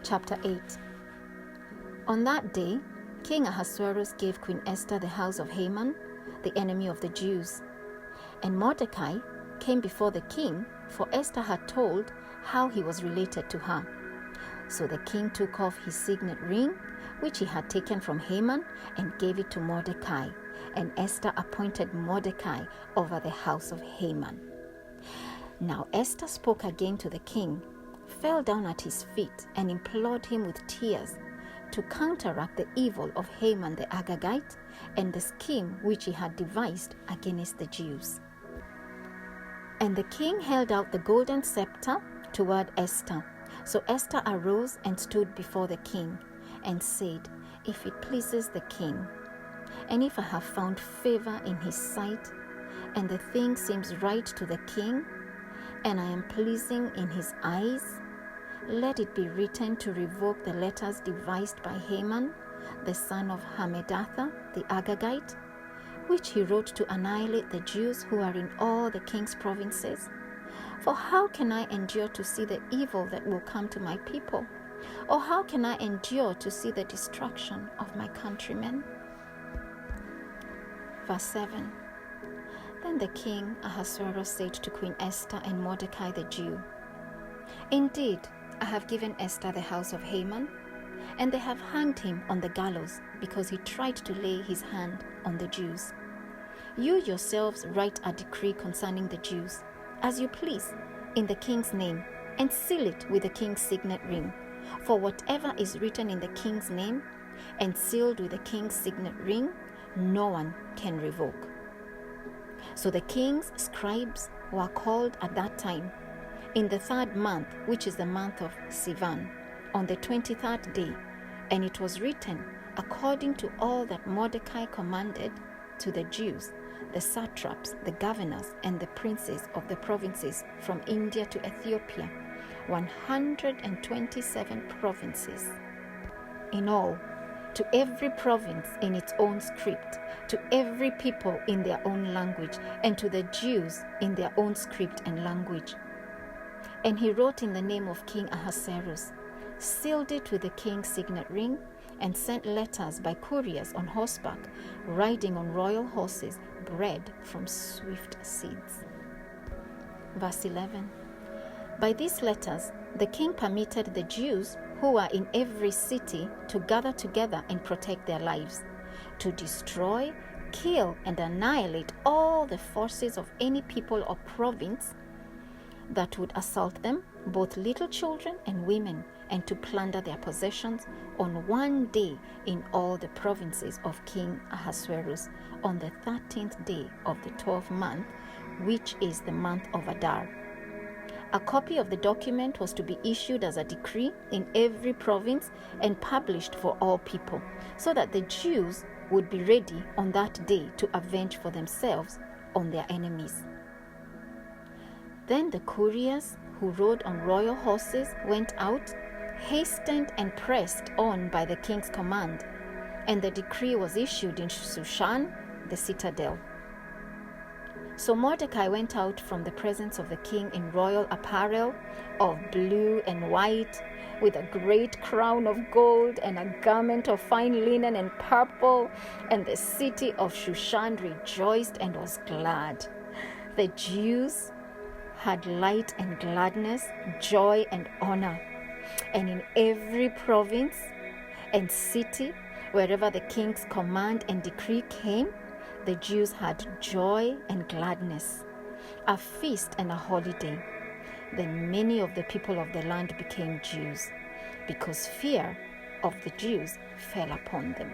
Chapter 8. On that day, King Ahasuerus gave Queen Esther the house of Haman, the enemy of the Jews. And Mordecai came before the king, for Esther had told how he was related to her. So the king took off his signet ring, which he had taken from Haman, and gave it to Mordecai. And Esther appointed Mordecai over the house of Haman. Now Esther spoke again to the king, fell down at his feet, and implored him with tears to counteract the evil of Haman the Agagite and the scheme which he had devised against the Jews. And the king held out the golden scepter toward Esther. So Esther arose and stood before the king and said, "If it pleases the king, and if I have found favor in his sight, and the thing seems right to the king, and I am pleasing in his eyes, let it be written to revoke the letters devised by Haman, the son of Hammedatha, the Agagite, which he wrote to annihilate the Jews who are in all the king's provinces. For how can I endure to see the evil that will come to my people? Or how can I endure to see the destruction of my countrymen?" Verse 7. Then the king Ahasuerus said to Queen Esther and Mordecai the Jew, "Indeed, I have given Esther the house of Haman, and they have hanged him on the gallows because he tried to lay his hand on the Jews. You yourselves write a decree concerning the Jews, as you please, in the king's name, and seal it with the king's signet ring. For whatever is written in the king's name and sealed with the king's signet ring, no one can revoke." So the king's scribes were called at that time, in the 3rd month, which is the month of Sivan, on the 23rd day, and it was written according to all that Mordecai commanded to the Jews, the satraps, the governors, and the princes of the provinces from India to Ethiopia, 127 provinces in all, to every province in its own script, to every people in their own language, and to the Jews in their own script and language. And he wrote in the name of King Ahasuerus, sealed it with the king's signet ring, and sent letters by couriers on horseback, riding on royal horses, bred from swift steeds. Verse 11. By these letters, the king permitted the Jews who are in every city to gather together and protect their lives, to destroy, kill, and annihilate all the forces of any people or province that would assault them, both little children and women, and to plunder their possessions on one day in all the provinces of King Ahasuerus, on the 13th day of the 12th month, which is the month of Adar. A copy of the document was to be issued as a decree in every province and published for all people, so that the Jews would be ready on that day to avenge for themselves on their enemies. Then the couriers who rode on royal horses went out, hastened and pressed on by the king's command, and the decree was issued in Shushan, the citadel. So Mordecai went out from the presence of the king in royal apparel of blue and white, with a great crown of gold and a garment of fine linen and purple, and the city of Shushan rejoiced and was glad. The Jews had light and gladness, joy and honor. And in every province and city, wherever the king's command and decree came, the Jews had joy and gladness, a feast and a holiday. Then many of the people of the land became Jews, because fear of the Jews fell upon them.